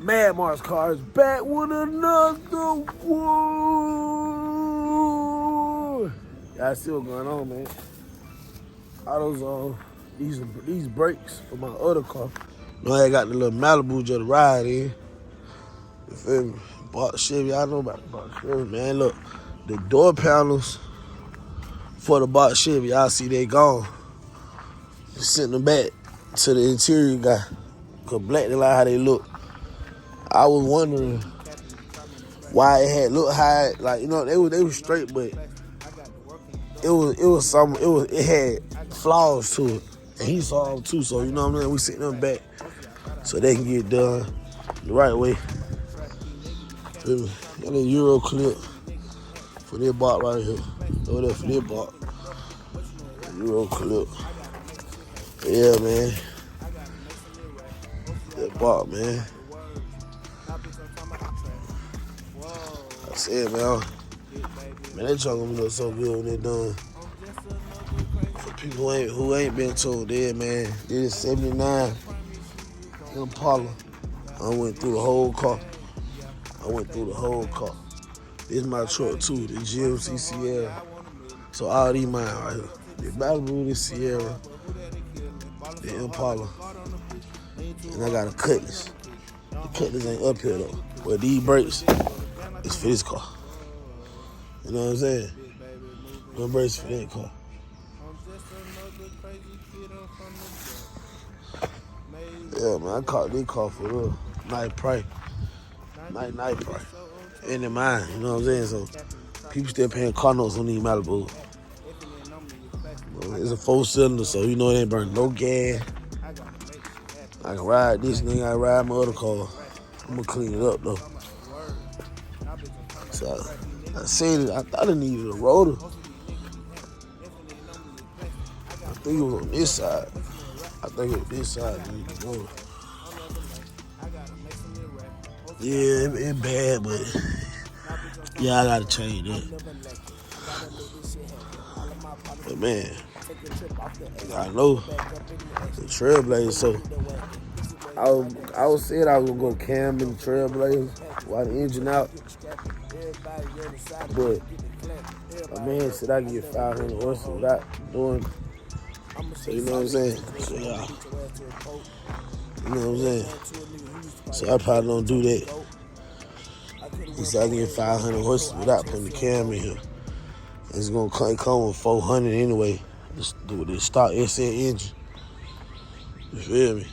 Mad Mars Cars back with another one. Y'all see what's going on, man. All those these brakes for my other car. No, I got the little Malibu just to ride in. You feel me? Bought Chevy. I know about the box Chevy, man. Look, the door panels for the box Chevy, y'all see they gone. Just send them back to the interior guy. Cause black, they like how they look. I was wondering why it had looked high, like, you know, they were straight, but it had flaws to it, and he saw them too. So you know what I mean. We sent them back so they can get done the right way. Got a Euro clip for their box right here. Throw that for their box. Euro clip. Yeah, man. That box, man. I said, man, that truck gonna look so good when they done. For people who ain't been told that, man, this is 79 Impala. I went through the whole car. This is my truck too, the GMC Sierra. So all these mine right here. The Malibu, the Sierra, the Impala. And I got a Cutlass. The Cutlass ain't up here though. But these brakes is for this car. You know what I'm saying? No brakes for that car. Yeah, man, I caught this car for real. Nice price. Nice price. And in mine, you know what I'm saying? So people still paying car notes on these Malibu. It's a 4-cylinder, so you know it ain't burning no gas. I can ride this thing, I ride my other car. I'm gonna clean it up though. So I seen it, I thought it needed a rotor. I think it was on this side. That needed a rotor. Yeah, it's bad, but yeah, I gotta change that. But man, I know the Trailblazer, so I was saying I was gonna go cam in the Trailblazer while the engine out. But my man said I can get 500 horses without doing. So you know what I'm saying? So yeah, you know what I'm saying? So I probably don't do that. He said I can get 500 horses without putting the cam in here. It's gonna come with 400 anyway. With the stock SL engine. You feel me?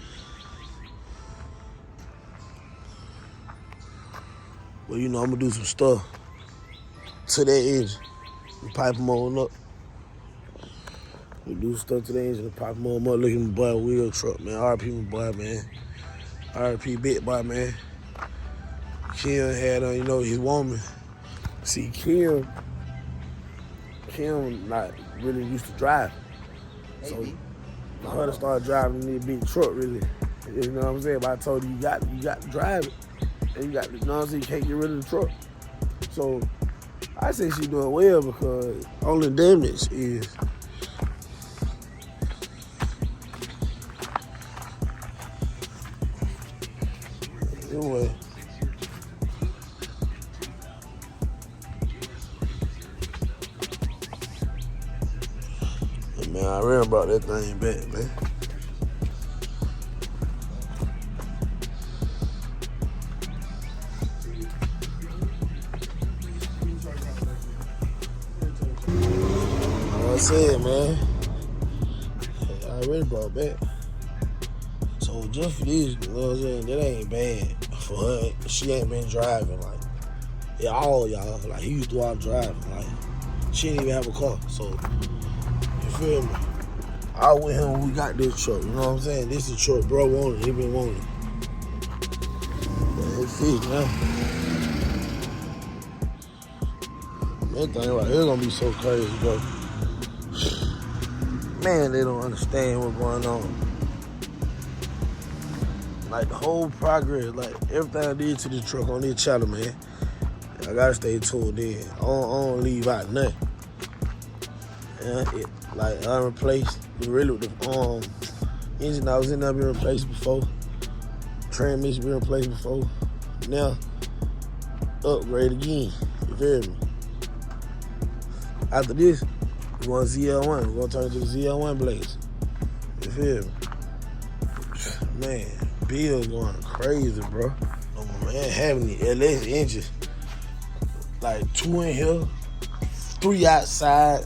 Well, you know, I'm gonna do some stuff to that engine and pipe them on up. We do stuff to the engine and pipe them on up. Look at my boy wheel truck, man. RP my boy, man. RP big boy, man. Kim had on, you know, his woman. See, Kim not really used to drive. So for her to start driving this big truck, really, you know what I'm saying? But I told her you got to drive it. And you got to, you know what I'm saying? You can't get rid of the truck. So I say she's doing well because only damage is anyway. Man, I really brought that thing back, man. Like I said, man, I already brought back. So just for this, you know what I'm saying, that ain't bad for her. She ain't been driving, like, yeah, all y'all, like, he used to go out driving, like, she didn't even have a car, so, you feel me? I was with him when we got this truck, you know what I'm saying? This is a truck bro wanted, he been wanting. But it's it, man. That thing right here gonna be so crazy, bro. Man, they don't understand what's going on. Like the whole progress, like everything I did to this truck on this channel, man, I gotta stay tuned in. I don't leave out nothing. And like I replaced the engine I was in there been replaced before. Transmission been replaced before. Now, upgrade again. You feel me? After this, we're going to ZL1. We're going to turn it to the ZL1 Blazer. You feel me? Man, Bill's going crazy, bro. Oh, man, having the LS engines. Like 2 in here, 3 outside,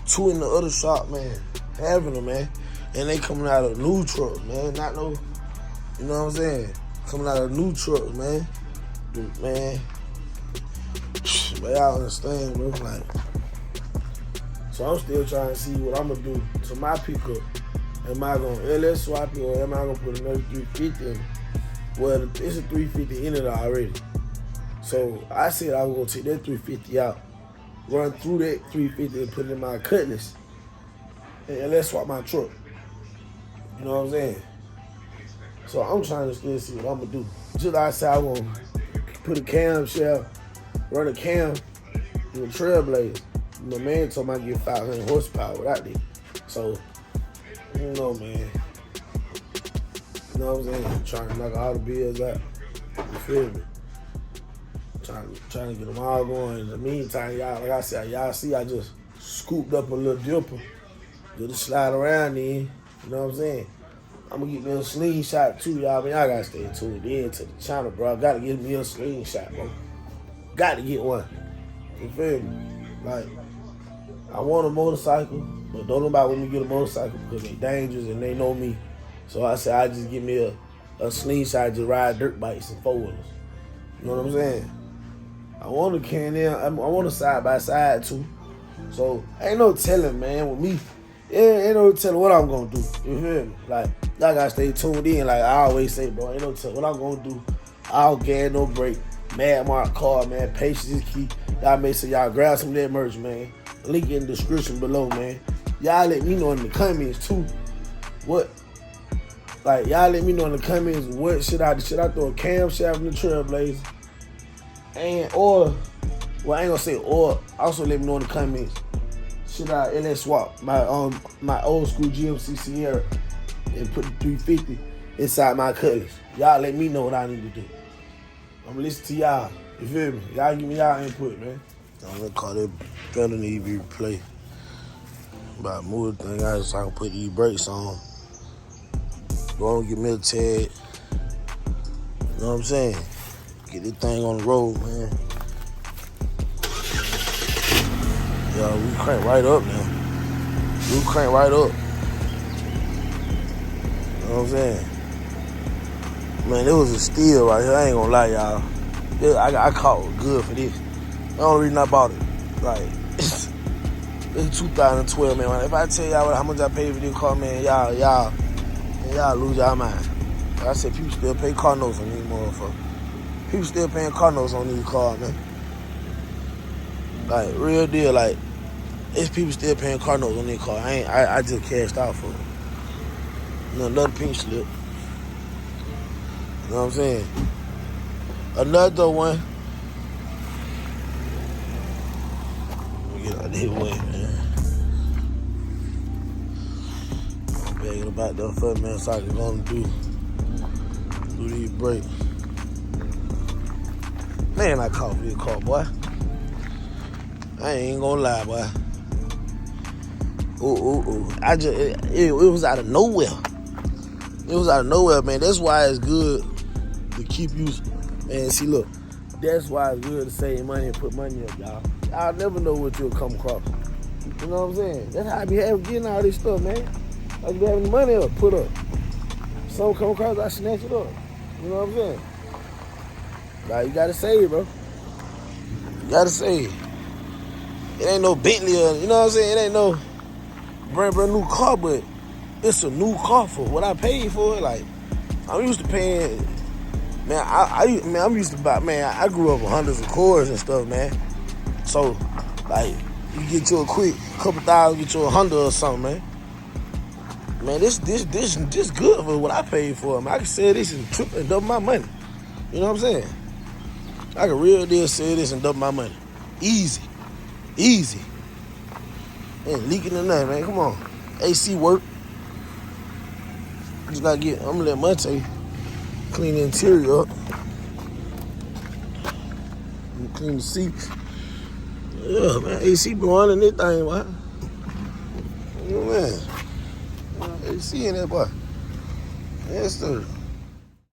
2 in the other shop, man. Having them, man. And they coming out of new trucks, man. Not no, you know what I'm saying? Coming out of new trucks, man. Dude, man. But y'all understand, bro. Like, so I'm still trying to see what I'm gonna do to my pickup. Am I gonna LS swap it or am I gonna put another 350 in it? Well, it's a 350 in it already. So I said I was gonna take that 350 out, run through that 350 and put it in my Cutlass, and let's swap my truck. You know what I'm saying? So I'm trying to still see what I'm gonna do. Just like I said, I'm gonna put a camshaft, run a cam in the Trailblazer. My man told me I get 500 horsepower without it. So, you know, man. You know what I'm saying? Trying to knock all the bills out. You feel me? Trying to get them all going. In the meantime, y'all, like I said, y'all see I just scooped up a little dipper. Just slide around in. You know what I'm saying? I'm gonna get me a slingshot too, y'all. Man, y'all gotta stay tuned in to the channel, bro. I gotta get me a slingshot, bro. Got to get one. You feel me? Like, I want a motorcycle, but don't nobody want me to get a motorcycle because they dangerous and they know me. So I said I just get me a slingshot, just ride dirt bikes and 4-wheelers. You know what I'm saying? I want a Can-Am. I want a side-by-side too. So ain't no telling, man, with me. Ain't no telling what I'm gonna do. You feel me? Like, y'all gotta stay tuned in. Like I always say, bro, ain't no telling what I'm gonna do. I'll gas, no break. Mad Mark car, man. Patience is key. Y'all make sure y'all grab some of that merch, man. Link in the description below, man. Y'all let me know in the comments too. What? Like, y'all let me know in the comments what should I throw a camshaft in the Trailblazer? Well, I ain't gonna say or. Also let me know in the comments. Should I LS swap my old school GMC Sierra and put the 350 inside my Cutlass? Y'all let me know what I need to do. I'm gonna listen to y'all. You feel me? Y'all give me y'all input, man. I'm gonna call that fender need to be replaced. About move the thing out so I can put these brakes on. Go on, get me a tag. You know what I'm saying? Get this thing on the road, man. Yo, we crank right up now. We crank right up. You know what I'm saying? Man, it was a steal right here. I ain't gonna lie, y'all. I caught good for this. The only reason I bought it, like, it's 2012, man. If I tell y'all how much I paid for this car, man, y'all lose y'all mind. Like I said, people still pay car notes on these motherfuckers. People still paying car notes on these cars, man. Like, real deal, like, it's people still paying car notes on these cars. I just cashed out for it. You know, another pink slip. You know what I'm saying? Another one. Let me get out of this way, man. I'm begging about that for man, so I can go and do these brakes. Man, I caught for this car, boy. I ain't gonna lie, boy. Ooh. It was out of nowhere. It was out of nowhere, man. That's why it's good to keep you, man. See, look, that's why it's good to save money and put money up, y'all. Y'all never know what you'll come across. You know what I'm saying? That's how I be getting all this stuff, man. I be having the money up, put up. Something come across, I snatch it up. You know what I'm saying? Like, you gotta save, bro. You gotta save. It ain't no Bentley, you know what I'm saying? It ain't no brand new car, but it's a new car for what I paid for it. Like, I'm used to paying, man, I'm used to buy, man, I grew up with hundreds of cores and stuff, man. So, like, you get you a quick couple thousand, get you $100 or something, man. Man, this good for what I paid for. Man, I can sell this and triple and double my money. You know what I'm saying? I can real deal sell this and double my money. Easy. Ain't leaking or nothing, man. Come on. AC work. I just gotta I'm gonna let Monte clean the interior up. clean the seats. Yeah, man, AC been running this thing, boy. Oh, man. AC in that, boy. Yes, sir.